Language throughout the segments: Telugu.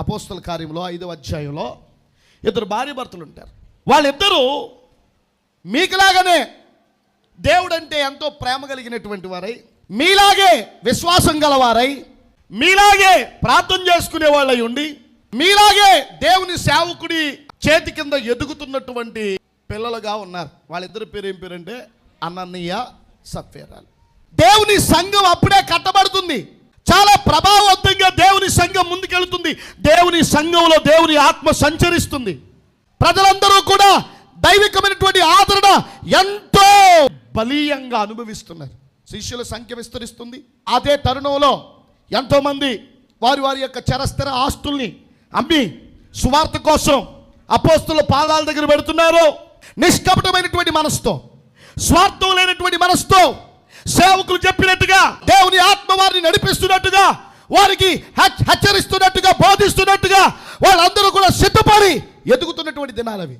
అపోస్తల కార్యంలో 5వ అధ్యాయంలో ఇద్దరు భార్య భర్తలు ఉంటారు. వాళ్ళిద్దరూ మీకులాగానే దేవుడంటే ఎంతో ప్రేమ కలిగినటువంటి వారై, మీలాగే విశ్వాసం గలవారై, మీలాగే ప్రార్థన చేసుకునే వాళ్ళై ఉండి, మీలాగే దేవుని సేవకుడి చేతి కింద ఎదుగుతున్నటువంటి పిల్లలుగా ఉన్నారు. వాళ్ళిద్దరి పేరు ఏం పేరంటే అననీయ సప్ఫీరాలు. దేవుని సంఘం అప్పుడే కట్టబడుతుంది. చాలా ప్రభావవంతంగా దేవుని సంఘం ముందుకెళ్తుంది. దేవుని సంఘంలో దేవుని ఆత్మ సంచరిస్తుంది. ప్రజలందరూ కూడా దైవికమైనటువంటి ఆదరణ ఎంతో బలీయంగా అనుభవిస్తున్నారు. శిష్యుల సంఖ్య విస్తరిస్తుంది. అదే తరుణంలో ఎంతోమంది వారి వారి యొక్క చరస్థిర ఆస్తుల్ని అమ్మి సువార్త కోసం అపోస్తుల పాదాల దగ్గర పెడుతున్నారు. నిష్కపటమైనటువంటి మనసుతో, స్వార్థం లేనటువంటి మనసుతో, సేవకులు చెప్పినట్టుగా దేవుని ఆత్మ వారిని నడిపిస్తున్నట్టుగా, వారికి హెచ్చరిస్తున్నట్టుగా, బోధిస్తున్నట్టుగా వాళ్ళందరూ కూడా సిద్ధపడి ఎదుగుతున్నటువంటి దినాలవి.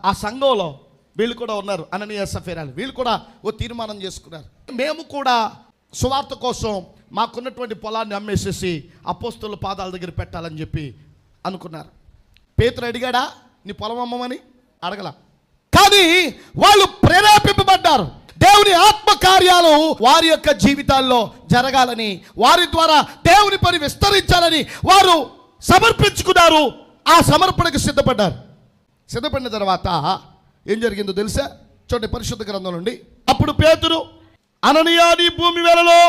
ఆ సంఘంలో వీళ్ళు కూడా ఉన్నారు, అననీయ సప్ఫీరాలు. వీళ్ళు కూడా ఓ తీర్మానం చేసుకున్నారు, మేము కూడా సువార్త కోసం మాకున్నటువంటి పొలాన్ని అమ్మేసేసి అపోస్తుల పాదాల దగ్గర పెట్టాలని చెప్పి అనుకున్నారు. పేతురు అడిగాడా నీ పొలం అమ్మమని? అడగల. కానీ వాళ్ళు ప్రేరేపింపబడ్డారు. దేవుని ఆత్మ కార్యాలు వారి యొక్క జీవితాల్లో జరగాలని, వారి ద్వారా దేవుని పని విస్తరించాలని వారు సమర్పించుకున్నారు. ఆ సమర్పణకు సిద్ధపడ్డారు. సిద్ధపడిన తర్వాత ఏం జరిగిందో తెలుసా? చూడండి పరిశుద్ధ గ్రంథం నుండి. అప్పుడు పేతురు, అననీయ నీ భూమి వెలలో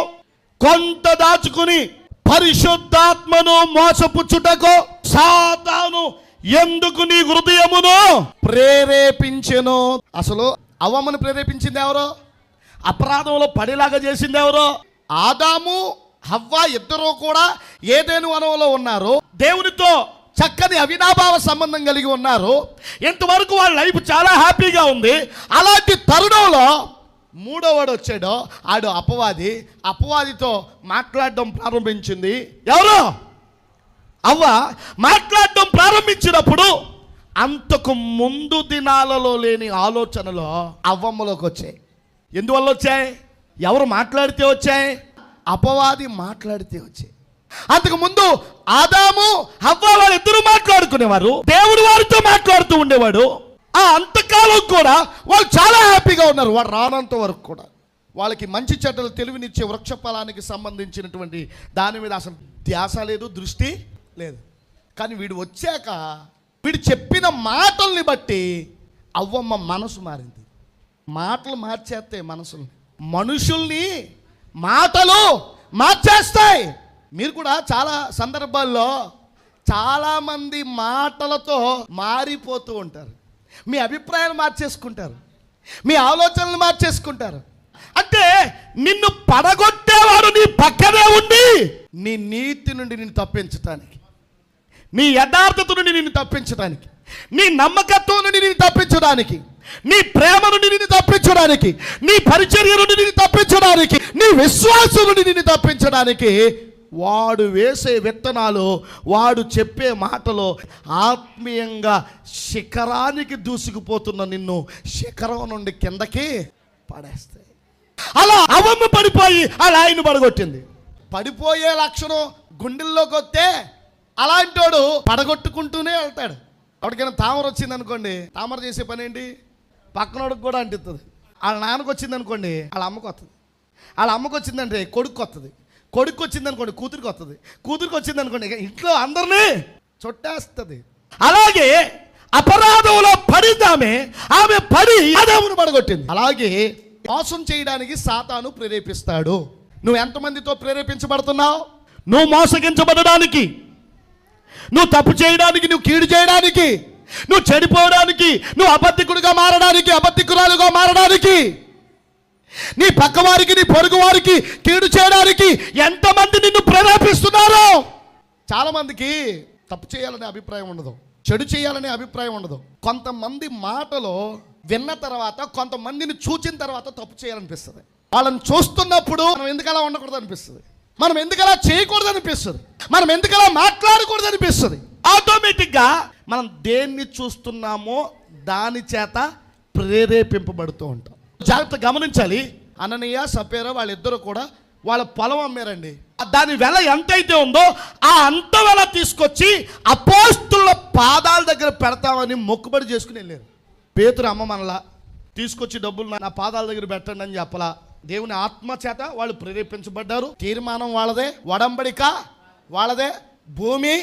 కొంత దాచుకుని పరిశుద్ధాత్మను మోసపుచ్చుటకు సాతాను ఎందుకు నీ హృదయమును ప్రేరేపించెను? అసలు అవ్వమ్మను ప్రేరేపించింది ఎవరో? అపరాధంలో పడేలాగా చేసింది ఎవరో? ఆదాము హవ్వ ఇద్దరూ కూడా ఏదెను వనంలో ఉన్నారు. దేవునితో చక్కని అవినాభావ సంబంధం కలిగి ఉన్నారు. ఇంతవరకు వాళ్ళ లైఫ్ చాలా హ్యాపీగా ఉంది. అలాంటి తరుణంలో మూడోవాడు వచ్చాడు. ఆడు అపవాది. అపవాదితో మాట్లాడడం ప్రారంభించింది ఎవరు? అవ్వ. మాట్లాడడం ప్రారంభించినప్పుడు అంతకు ముందు దినాలలో లేని ఆలోచనలో అవ్వమ్మలోకి వచ్చాయి. ఎందువల్ల వచ్చాయి? ఎవరు మాట్లాడితే వచ్చాయి? అపవాది మాట్లాడితే వచ్చాయి. అంతకు ముందు ఆదాము హవ్వ వాళ్ళిద్దరూ మాట్లాడుకునేవారు. దేవుడు వారితో మాట్లాడుతూ ఉండేవాడు. ఆ అంతకాలం కూడా వాళ్ళు చాలా హ్యాపీగా ఉన్నారు. వాడు రానంత వరకు కూడా వాళ్ళకి మంచి చెడ్డలు తెలివినిచ్చే వృక్ష ఫలానికి సంబంధించినటువంటి దాని మీద అసలు ధ్యాస లేదు, దృష్టి లేదు. కానీ వీడు వచ్చాక వీడు చెప్పిన మాటల్ని బట్టి అవ్వమ్మ మనసు మారింది. మాటలు మార్చేస్తాయి మనసుల్ని, మనుషుల్ని మాటలు మార్చేస్తాయి. మీరు కూడా చాలా సందర్భాల్లో చాలామంది మాటలతో మారిపోతూ ఉంటారు. మీ అభిప్రాయాలు మార్చేసుకుంటారు, మీ ఆలోచనలు మార్చేసుకుంటారు. అంటే నిన్ను పడగొట్టేవాడు నీ పక్కనే ఉండి నీ నీతి నుండి నిన్ను తప్పించటానికి, నీ యథార్థత నుండి నిన్ను తప్పించడానికి, నీ నమ్మకత్వం నుండి నిన్ను తప్పించడానికి, నీ ప్రేమ నుండి నిన్ను తప్పించడానికి, నీ పరిచర్య నుండి నిన్ను తప్పించడానికి, నీ విశ్వాసం నుండి నిన్ను తప్పించడానికి వాడు వేసే విత్తనాలు, వాడు చెప్పే మాటలు ఆత్మీయంగా శిఖరానికి దూసుకుపోతున్న నిన్ను శిఖరం నుండి కిందకి పడేస్తాయి. అలా అవమ్మ పడిపోయి అలా ఆయన పడగొట్టింది. పడిపోయే లక్షణం గుండెల్లోకి వస్తే అలాంటి వాడు పడగొట్టుకుంటూనే వెళ్తాడు. ఎవరికైనా తామర వచ్చింది అనుకోండి, తామర చేసే పని ఏంటి? పక్కనోడికి కూడా అంటిస్తుంది. వాళ్ళ నాన్నకు వచ్చింది అనుకోండి, వాళ్ళ అమ్మకు వస్తుంది. వాళ్ళ అమ్మకు వచ్చిందంటే కొడుకు వస్తుంది. కొడుకు వచ్చింది అనుకోండి కూతురికి వస్తుంది. కూతురికి వచ్చింది అనుకోండి ఇంట్లో అందరినీ చుట్టేస్తుంది. అలాగే అపరాధంలో పడిందామె, ఆమె పడి ఆదామును పడగొట్టింది. అలాగే మోసం చేయడానికి సాతాను ప్రేరేపిస్తాడు. నువ్వు ఎంతమందితో ప్రేరేపించబడుతున్నావు? నువ్వు మోసగించబడడానికి, నువ్వు తప్పు చేయడానికి, నువ్వు కీడు చేయడానికి, నువ్వు చెడిపోవడానికి, నువ్వు అబద్ధికుడిగా మారడానికి, అబద్ధికురాలుగా మారడానికి, నీ పక్కవారికి, నీ పొరుగు వారికి కీడు చేయడానికి ఎంతమంది నిన్ను ప్రేరేపిస్తున్నారో. చాలామందికి తప్పు చేయాలనే అభిప్రాయం ఉండదు, చెడు చేయాలనే అభిప్రాయం ఉండదు. కొంతమంది మాటలు విన్న తర్వాత, కొంతమందిని చూచిన తర్వాత తప్పు చేయాలనిపిస్తుంది. వాళ్ళని చూస్తున్నప్పుడు మనం ఎందుకలా ఉండకూడదు అనిపిస్తుంది, మనం ఎందుకలా చేయకూడదు అనిపిస్తుంది, మనం ఎందుకలా మాట్లాడకూడదు అనిపిస్తుంది. ఆటోమేటిక్గా మనం దేన్ని చూస్తున్నామో దాని చేత ప్రేరేపింపబడుతూ ఉంటాం. జాగ్రత్త గమనించాలి. అననీయ సప్ఫీరా వాళ్ళిద్దరూ కూడా వాళ్ళ పొలం అమ్మారండి. దాని వెల ఎంతైతే ఉందో ఆ అంత వెల తీసుకొచ్చి అపోస్తుల పాదాల దగ్గర పెడతామని మొక్కుబడి చేసుకుని వెళ్ళారు. పేతురు అమ్మ మనలా తీసుకొచ్చి డబ్బులు నా పాదాల దగ్గర పెట్టండి అని చెప్పలా. దేవుని ఆత్మ చేత వాళ్ళు ప్రేరేపించబడ్డారు. తీర్మానం వాళ్ళదే, వడంబడిక వాళ్ళదే, భూమి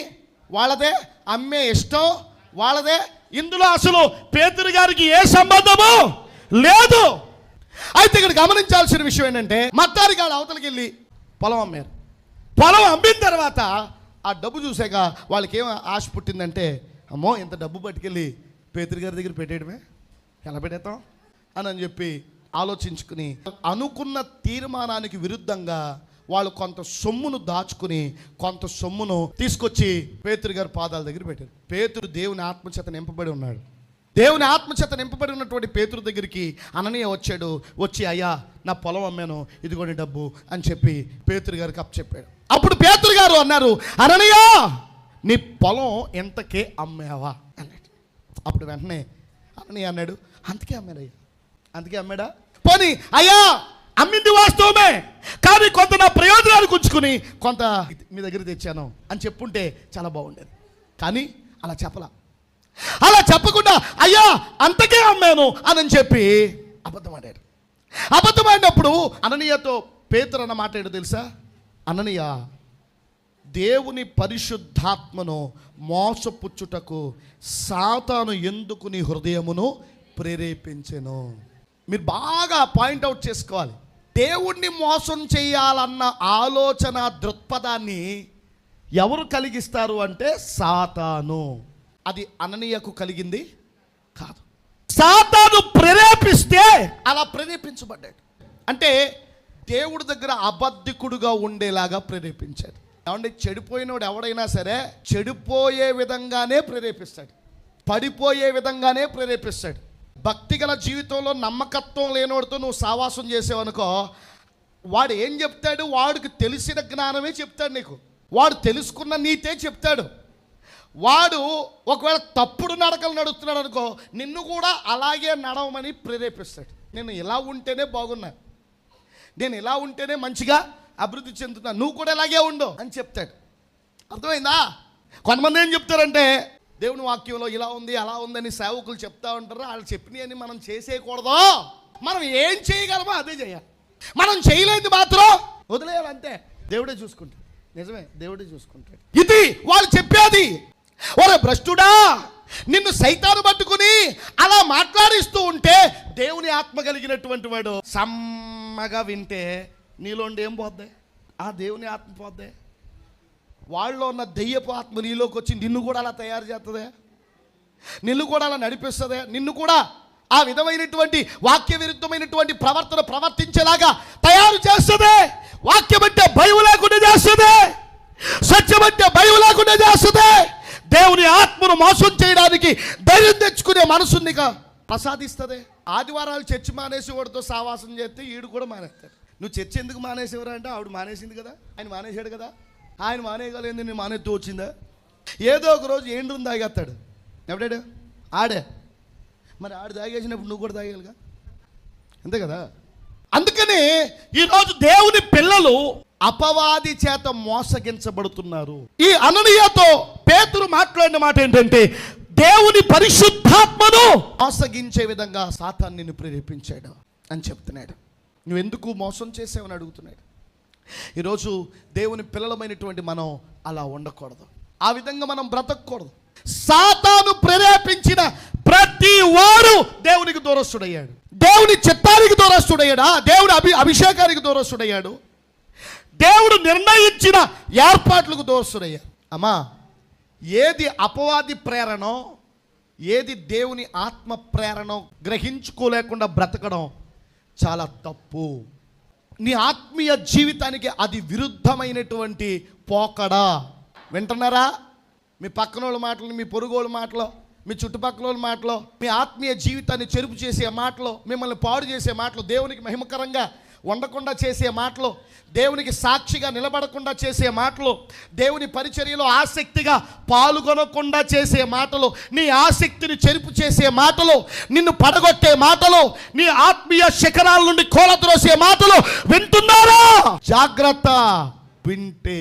వాళ్ళదే, అమ్మే ఇష్టం వాళ్ళదే. ఇందులో అసలు పేతురు గారికి ఏ సంబంధము లేదు. అయితే ఇక్కడ గమనించాల్సిన విషయం ఏంటంటే మత్తారి గారు అవతలికి వెళ్ళి పొలం అమ్మారు. పొలం అమ్మిన తర్వాత ఆ డబ్బు చూసాక వాళ్ళకి ఏం ఆశ పుట్టిందంటే, అమ్మో ఇంత డబ్బు పట్టుకెళ్ళి పేతురు గారి దగ్గర పెట్టేయడమే, ఎలా పెట్టేస్తాం అని చెప్పి ఆలోచించుకుని అనుకున్న తీర్మానానికి విరుద్ధంగా వాళ్ళు కొంత సొమ్మును దాచుకుని కొంత సొమ్మును తీసుకొచ్చి పేతురు గారి పాదాల దగ్గర పెట్టారు. పేతురు దేవుని ఆత్మచేత నింపబడి ఉన్నాడు. దేవుని ఆత్మచేత నింపబడి ఉన్నటువంటి పేతురు దగ్గరికి అననీయ వచ్చాడు. వచ్చి అయ్యా నా పొలం అమ్మాను, ఇదిగోని డబ్బు అని చెప్పి పేతురు గారికి అప్పచెప్పాడు. అప్పుడు పేతురు గారు అన్నారు, అననీయ నీ పొలం ఎంతకే అమ్మావా అన్నాడు. అప్పుడు వెంటనే అననీయ అన్నాడు, అంతకే అమ్మాడయ్యా. అందుకే అమ్మాడా? పోనీ అయ్యా అమ్మింది వాస్తవమే, కానీ కొంత నా ప్రయోజనానికి ఉంచుకుని కొంత మీ దగ్గర తెచ్చాను అని చెప్పుంటే చాలా బాగుండేది. కానీ అలా చెప్పలా. అలా చెప్పకుండా అయ్యా అంతకే అమ్మాను అని చెప్పి అబద్ధం ఆడాడు. అబద్ధం ఆడినప్పుడు అననీయతో పేతురు అన్న మాట ఏంటో తెలుసా? అననీయ దేవుని పరిశుద్ధాత్మను మోసపుచ్చుటకు సాతాను ఎందుకు నీ హృదయమును ప్రేరేపించెను. మీరు బాగా పాయింట్అవుట్ చేసుకోవాలి. దేవుణ్ణి మోసం చేయాలన్న ఆలోచన దృక్పథాన్ని ఎవరు కలిగిస్తారు అంటే సాతాను. అది అననీయకు కలిగింది కాదు. సాతాను ప్రేరేపిస్తే అలా ప్రేరేపించబడ్డాడు. అంటే దేవుడి దగ్గర అబద్ధికుడుగా ఉండేలాగా ప్రేరేపించాడు. ఏమంటే చెడిపోయినోడు ఎవడైనా సరే చెడిపోయే విధంగానే ప్రేరేపిస్తాడు, పడిపోయే విధంగానే ప్రేరేపిస్తాడు. భక్తి గల జీవితంలో నమ్మకత్వం లేనోడితో నువ్వు సావాసం చేసావనుకో, వాడు ఏం చెప్తాడు? వాడికి తెలిసిన జ్ఞానమే చెప్తాడు నీకు. వాడు తెలుసుకున్న నీతే చెప్తాడు. వాడు ఒకవేళ తప్పుడు నడకలు నడుస్తున్నాడు అనుకో, నిన్ను కూడా అలాగే నడవమని ప్రేరేపిస్తాడు. నేను ఇలా ఉంటేనే బాగున్నా, నేను ఇలా ఉంటేనే మంచిగా అభివృద్ధి చెందుతున్నా, నువ్వు కూడా ఇలాగే ఉండు అని చెప్తాడు. అర్థమైందా? కొంతమంది ఏం చెప్తారంటే దేవుని వాక్యంలో ఇలా ఉంది అలా ఉందని సేవకులు చెప్తా ఉంటారు. వాళ్ళు చెప్పినవని మనం చేసేయకూడదు. మనం ఏం చేయగలమో అదే చేయాలి. మనం చేయలేదు మాత్రం వదిలేయాలి, అంతే. దేవుడే చూసుకుంటాడు. నిజమే, దేవుడే చూసుకుంటాడు. ఇది వాళ్ళు చెప్పేది. ఒరే భ్రష్టుడా, నిన్ను సైతాను పట్టుకుని అలా మాట్లాడిస్తూ ఉంటే దేవుని ఆత్మ కలిగినటువంటి వాడు సమ్మగా వింటే నీలోండి ఏం పోద్ది? ఆ దేవుని ఆత్మ పోద్ది. వాళ్ళలో ఉన్న దెయ్యపు ఆత్మ నీలోకి వచ్చి నిన్ను కూడా అలా తయారు చేస్తుందే, నిన్ను కూడా అలా నడిపిస్తుందే, నిన్ను కూడా ఆ విధమైనటువంటి వాక్య విరుద్ధమైనటువంటి ప్రవర్తన ప్రవర్తించేలాగా తయారు చేస్తుంది. వాక్యం అంటే భయం లేకుండా చేస్తుంది, సత్యం అంటే భయం లేకుండా చేస్తుంది. దేవుని ఆత్మను మోసం చేయడానికి ధైర్యం తెచ్చుకునే మనసునిగా ప్రసాదిస్తుంది. ఆదివారాలు చర్చి మానేసి వాడితో సావాసం చేస్తే ఈడు కూడా మానేస్తాడు. నువ్వు చర్చి ఎందుకు మానేసేవరా అంటే ఆవిడ మానేసింది కదా, ఆయన మానేశాడు కదా. ఆయన మానేయగలేదు, నేను మానేస్తూ వచ్చిందా? ఏదో ఒక రోజు ఏండ్రుని తాగేస్తాడు. ఎవడాడు? ఆడే. మరి ఆడు తాగేసినప్పుడు నువ్వు కూడా తాగేయాలిగా, అంతే కదా. అందుకని ఈరోజు దేవుని పిల్లలు అపవాది చేత మోసగించబడుతున్నారు. ఈ అననీయతో పేతురు మాట్లాడిన మాట ఏంటంటే దేవుని పరిశుద్ధాత్మను మోసగించే విధంగా సాతాను నిన్ను ప్రేరేపించాడు అని చెప్తున్నాడు. నువ్వెందుకు మోసం చేసావని అడుగుతున్నాడు. ఈరోజు దేవుని పిల్లలమైనటువంటి మనం అలా ఉండకూడదు, ఆ విధంగా మనం బ్రతకూడదు. సాతాను ప్రేరేపించిన ప్రతి వాడు దేవునికి దూరస్తుడయ్యాడు, దేవుని చిత్తానికి దూరస్తుడయ్యాడా, దేవుని అభిషేకానికి దూరస్తుడయ్యాడు, దేవుడు నిర్ణయించిన ఏర్పాట్లకు దూరస్తుడయ్యాడు. అమ్మా, ఏది అపవాది ప్రేరణో ఏది దేవుని ఆత్మ ప్రేరణో గ్రహించుకోలేకుండా బ్రతకడం చాలా తప్పు. నీ ఆత్మీయ జీవితానికి అది విరుద్ధమైనటువంటి పోకడా. వింటున్నారా? మీ పక్కన వాళ్ళ మాటలు, మీ పొరుగు వాళ్ళ మాటలు, మీ చుట్టుపక్కల వాళ్ళ మాటలు, మీ ఆత్మీయ జీవితాన్ని చెరుపు చేసే మాటలు, మిమ్మల్ని పాడు చేసే మాటలు, దేవునికి మహిమకరంగా ఉండకుండా చేసే మాటలు, దేవునికి సాక్షిగా నిలబడకుండా చేసే మాటలు, దేవుని పరిచర్యలో ఆసక్తిగా పాల్గొనకుండా చేసే మాటలు, నీ ఆసక్తిని చెరుపు చేసే మాటలు, నిన్ను పడగొట్టే మాటలు, నీ ఆత్మీయ శిఖరాల నుండి కోలద్రోసే మాటలు వింటున్నారా? జాగ్రత్త. వింటే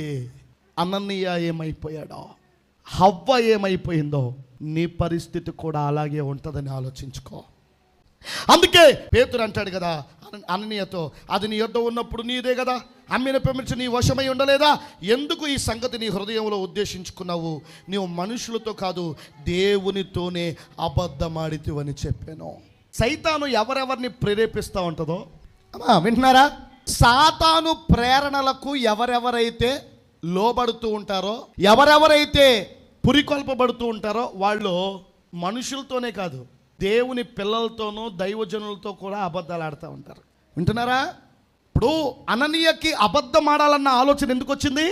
అననీయ ఏమైపోయాడో, హవ్వ ఏమైపోయిందో, నీ పరిస్థితి కూడా అలాగే ఉంటుందని ఆలోచించుకో. అందుకే పేతురు అంటాడు కదా అననీయతో, అది నీ యొద్ద ఉన్నప్పుడు నీదే కదా, అమ్మిన పెమిర్చి నీ వశమై ఉండలేదా? ఎందుకు ఈ సంగతి నీ హృదయంలో ఉద్దేశించుకున్నావు? నీవు మనుషులతో కాదు దేవునితోనే అబద్ధమాడితివని చెప్పాను. సైతాను ఎవరెవరిని ప్రేరేపిస్తూ ఉంటుందో అమ్మా వింటున్నారా? సాతాను ప్రేరణలకు ఎవరెవరైతే లోబడుతూ ఉంటారో, ఎవరెవరైతే పురికొల్పబడుతూ ఉంటారో వాళ్ళు మనుషులతోనే కాదు దేవుని పిల్లలతోనూ దైవజనులతో కూడా అబద్ధాలు ఆడుతూ ఉంటారు. వింటున్నారా? ఇప్పుడు అననీయకి అబద్ధం ఆడాలన్న ఆలోచన ఎందుకు వచ్చింది?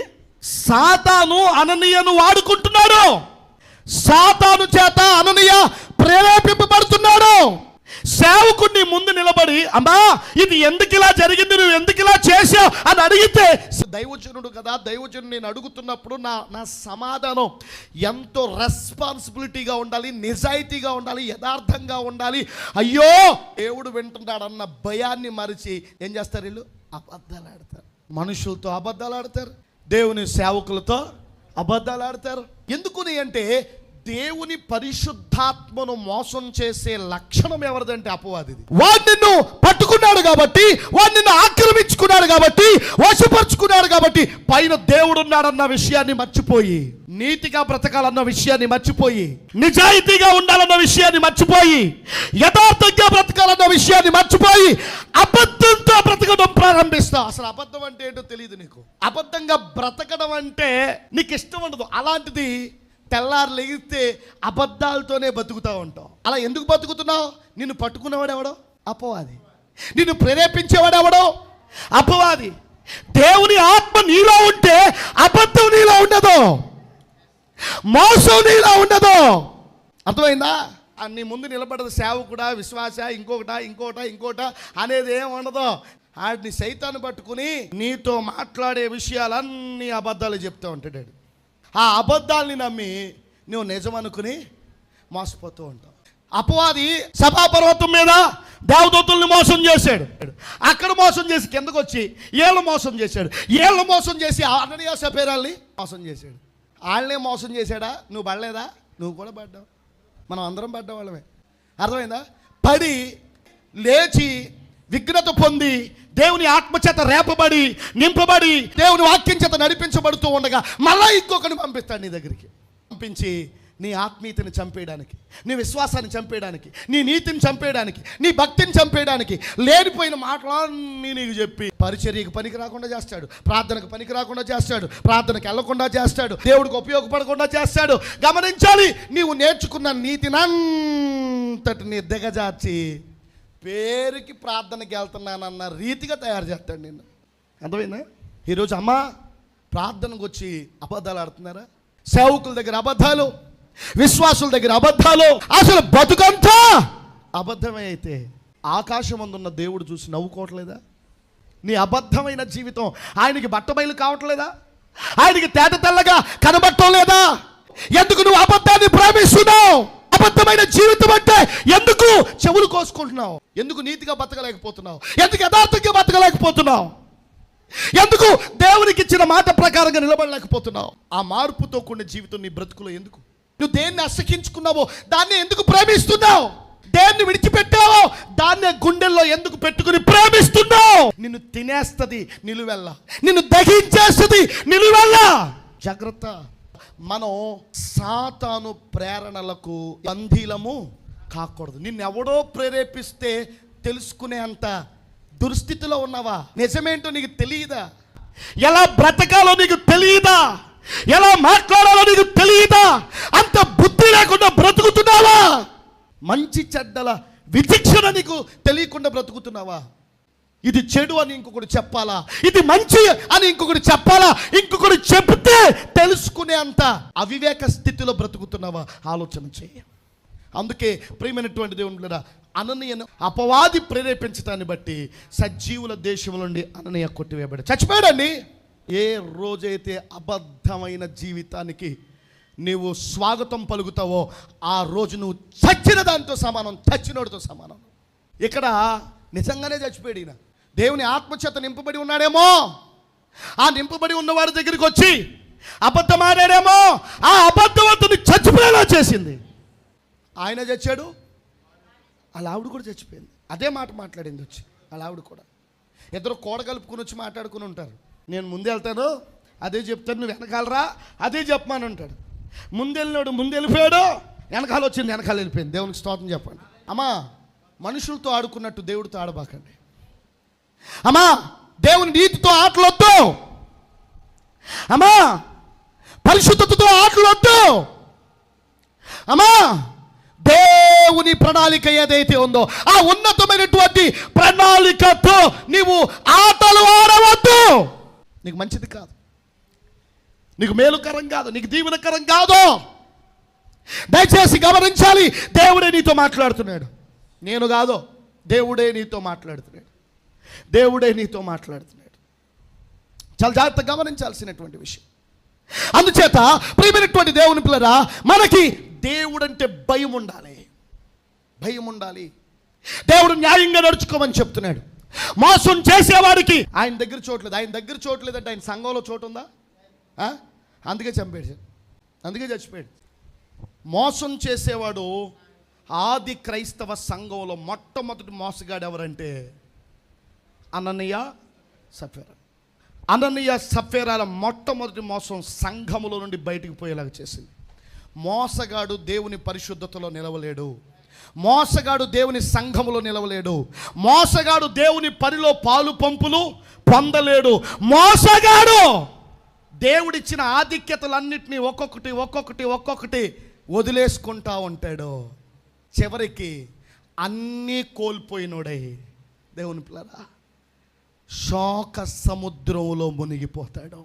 సాతాను అననీయను వాడుకుంటున్నాడు. సాతాను చేత అననీయ ప్రేరేపింపబడుతున్నాడు. సేవకుడిని ముందు నిలబడి, అమ్మా ఇది ఎందుకు ఇలా జరిగింది, నువ్వు ఎందుకు ఇలా చేశావు అని అడిగితే, దైవజనుడు కదా, దైవజనుడు నేను అడుగుతున్నప్పుడు నా సమాధానం ఎంతో రెస్పాన్సిబిలిటీగా ఉండాలి, నిజాయితీగా ఉండాలి, యథార్థంగా ఉండాలి. అయ్యో దేవుడు వింటున్నాడన్న భయాన్ని మరిచి ఏం చేస్తారు? వీళ్ళు అబద్ధాలు ఆడతారు. మనుషులతో అబద్ధాలు ఆడతారు, దేవుని సేవకులతో అబద్ధాలు ఆడతారు. ఎందుకుని అంటే దేవుని పరిశుద్ధాత్మను మోసం చేసే లక్షణం ఎవరిదంటే అపవాదిది. వాడు నిన్ను పట్టుకున్నాడు కాబట్టి, వాడు నిన్ను ఆక్రమించుకున్నాడు కాబట్టి, వశపరుచుకున్నాడు కాబట్టి, పైన దేవుడు ఉన్నాడన్న విషయాన్ని మర్చిపోయి, నీతిగా బ్రతకాలన్న విషయాన్ని మర్చిపోయి, నిజాయితీగా ఉండాలన్న విషయాన్ని మర్చిపోయి, యథార్థంగా బ్రతకాలన్న విషయాన్ని మర్చిపోయి అబద్ధంతో బ్రతకడం ప్రారంభిస్తా. అసలు అబద్ధం అంటే ఏంటో తెలియదు నీకు. అబద్ధంగా బ్రతకడం అంటే నీకు ఇష్టం ఉండదు. అలాంటిది తెల్లారు లెగిస్తే అబద్ధాలతోనే బతుకుతూ ఉంటావు. అలా ఎందుకు బతుకుతున్నావు? నిన్ను పట్టుకునేవాడు ఎవడో? అపవాది. నిన్ను ప్రేరేపించేవాడు ఎవడో? అపవాది. దేవుని ఆత్మ నీలో ఉంటే అబద్ధం నీలో ఉండదు, మోసం నీలో ఉండదు. అర్థమైందా? నీ ముందు నిలబడదు సేవకుడా, విశ్వాస, ఇంకోట అనేది ఏం ఉండదు. ఆడిని సైతాన్ని పట్టుకుని నీతో మాట్లాడే విషయాలన్నీ అబద్ధాలు చెప్తూ ఉంటాడు. ఆ అబద్ధాలని నమ్మి నువ్వు నిజం అనుకుని మోసపోతూ ఉంటావు. అపవాది సభాపర్వతం మీద దేవదూతల్ని మోసం చేశాడు. అక్కడ మోసం చేసి కిందకు వచ్చి ఏళ్ళు మోసం చేశాడు. ఏళ్ళు మోసం చేసి అననీయ సఫీరాల్ని మోసం చేశాడు. వాళ్ళనే మోసం చేశాడా? నువ్వు పడలేదా? నువ్వు కూడా పడ్డావు. మనం అందరం పడ్డ వాళ్ళమే. అర్థమైందా? పడి లేచి విఘ్నత పొంది దేవుని ఆత్మచేత రేపబడి నింపబడి దేవుని వాక్యం చేత నడిపించబడుతూ ఉండగా మళ్ళా ఇంకొకరిని పంపిస్తాడు నీ దగ్గరికి. పంపించి నీ ఆత్మీయతని చంపేయడానికి, నీ విశ్వాసాన్ని చంపేయడానికి, నీ నీతిని చంపేయడానికి, నీ భక్తిని చంపేయడానికి లేనిపోయిన మాటలన్నీ నీకు చెప్పి పరిచర్యకు పనికి రాకుండా చేస్తాడు, ప్రార్థనకు పనికి రాకుండా చేస్తాడు, ప్రార్థనకు వెళ్లకుండా చేస్తాడు, దేవుడికి ఉపయోగపడకుండా చేస్తాడు. గమనించాలి, నీవు నేర్చుకున్న నీతిని అంతటిని దిగజార్చి పేరుకి ప్రార్థనకి వెళ్తున్నానన్న రీతిగా తయారు చేస్తాడు నిన్ను. అర్థమైందా? ఈరోజు అమ్మ ప్రార్థనకు వచ్చి అబద్ధాలు ఆడుతున్నారా? సేవకుల దగ్గర అబద్ధాలు, విశ్వాసుల దగ్గర అబద్ధాలు, అసలు బతుకంతా అబద్ధమే అయితే ఆకాశం అందున్న దేవుడు చూసి నవ్వుకోవట్లేదా? నీ అబద్ధమైన జీవితం ఆయనకి బట్టబయలు కావట్లేదా? ఆయనకి తేట తెల్లగా కనబడటం లేదా? ఎందుకు నువ్వు అబద్ధాన్ని ప్రేమిస్తున్నావు? అబద్ధమైన జీవితం అంటే ఎందుకు చెవులు కోసుకుంటున్నావు? ఎందుకు నీతిగా బతకలేకపోతున్నావు? ఎందుకు యథార్థంగా బతకలేకపోతున్నావు? ఎందుకు దేవునికి ఇచ్చిన మాట ప్రకారంగా నిలబడలేకపోతున్నావు? ఆ మార్పుతో కూడిన జీవితం నీ బ్రతుకులో ఎందుకు? నువ్వు దేన్ని అసహించుకున్నావో దాన్ని ఎందుకు ప్రేమిస్తున్నావు? దేన్ని విడిచిపెట్టావో దాన్నే గుండెల్లో ఎందుకు పెట్టుకుని ప్రేమిస్తున్నావు? నిన్ను తినేస్తుంది నిలువెల్లా, నిన్ను దహించేస్తుంది నిలువెల్లా. జాగ్రత్త. మనం సాతాను ప్రేరణలకు బంధీలము కాకూడదు. నిన్నెవడో ప్రేరేపిస్తే తెలుసుకునే అంత దుస్థితిలో ఉన్నావా? నిజమేంటో నీకు తెలియదా? ఎలా బ్రతకాలో నీకు తెలియదా? ఎలా మాట్లాడాలో నీకు తెలియదా? అంత బుద్ధి లేకుండా బ్రతుకుతున్నావా? మంచి చెడ్డల విచక్షణ నీకు తెలియకుండా బ్రతుకుతున్నావా? ఇది చెడు అని ఇంకొకటి చెప్పాలా, ఇది మంచి అని ఇంకొకటి చెప్పాలా, ఇంకొకటి చెప్తే తెలుసుకునే అంత అవివేక స్థితిలో బ్రతుకుతున్నావా? ఆలోచన చేయి. అందుకే ప్రియమైనటువంటి దేవుని బిడ్డలారా, అననీయను అపవాది ప్రేరేపించడాన్ని బట్టి సజీవుల దేశం నుండి అననీయ కొట్టివేయబడి చచ్చిపోయాడండి. ఏ రోజైతే అబద్ధమైన జీవితానికి నీవు స్వాగతం పలుకుతావో ఆ రోజు నువ్వు చచ్చిన దాంతో సమానం, చచ్చినోడితో సమానం. ఇక్కడ నిజంగానే చచ్చిపోయాడు ఈయన. దేవుని ఆత్మచేత నింపబడి ఉన్నాడేమో, ఆ నింపబడి ఉన్నవాడి దగ్గరికి వచ్చి అబద్ధం ఆడాడేమో, ఆ అబద్ధవంతుని చచ్చిపోయేలా చేసింది. ఆయన చచ్చాడు, వాళ్ళ ఆవిడ కూడా చచ్చిపోయింది. అదే మాట మాట్లాడింది వచ్చి వాళ్ళ ఆవిడ కూడా. ఇద్దరు కోడ కలుపుకుని వచ్చి మాట్లాడుకుని ఉంటారు. నేను ముందు వెళ్తాను అదే చెప్తాను, నువ్వు వెనకాలరా అదే చెప్పమని ఉంటాడు. ముందెళ్ళినాడు ముందెళ్ళిపోయాడు, వెనకాల వచ్చింది వెనకాల వెళ్ళిపోయింది. దేవునికి స్తోత్రం చెప్పండి. అమ్మా, మనుషులతో ఆడుకున్నట్టు దేవుడితో ఆడబాకండి. అమ్మా, దేవుని నీతితో ఆటలొద్దు. అమ్మా, పరిశుద్ధతతో ఆటలొద్దు. అమ్మా, దేవుని ప్రణాళిక ఏదైతే ఉందో ఆ ఉన్నతమైనటువంటి ప్రణాళికతో నీవు ఆటలు ఆడవద్దు. నీకు మంచిది కాదు, నీకు మేలుకరం కాదు, నీకు దీవెనకరం కాదు. దయచేసి గమనించాలి, దేవుడే నీతో మాట్లాడుతున్నాడు, నేను కాదు. దేవుడే నీతో మాట్లాడుతున్నాడు, దేవుడే నీతో మాట్లాడుతున్నాడు. చాలా జాగ్రత్తగా గమనించాల్సినటువంటి విషయం. అందుచేత ప్రియమైనటువంటి దేవుని పిల్లరా, మనకి దేవుడంటే భయం ఉండాలి, భయం ఉండాలి. దేవుడు న్యాయంగా నడుచుకోమని చెప్తున్నాడు. మోసం చేసేవాడికి ఆయన దగ్గర చోట్లేదు. ఆయన దగ్గర చోట్లేదంటే ఆయన సంఘంలో చోటు ఉందా? అందుకే చంపాడు, అందుకే చచ్చిపోయాడు. మోసం చేసేవాడు ఆది క్రైస్తవ సంఘంలో మొట్టమొదటి మోసగాడు ఎవరంటే అననీయ సఫీరా. అననీయ సఫీరాల మొట్టమొదటి మోసం సంఘములో నుండి బయటికి పోయేలాగా చేసింది. మోసగాడు దేవుని పరిశుద్ధతలో నిలవలేడు, మోసగాడు దేవుని సంఘములో నిలవలేడు, మోసగాడు దేవుని పనిలో పాలు పంపులు పొందలేడు. మోసగాడు దేవుడిచ్చిన ఆధిక్యతలన్నింటినీ ఒక్కొక్కటి ఒక్కొక్కటి ఒక్కొక్కటి వదిలేసుకుంటా ఉంటాడు. చివరికి అన్నీ కోల్పోయినోడై దేవుని పిల్లరా శోక సముద్రంలో మునిగిపోతాడు.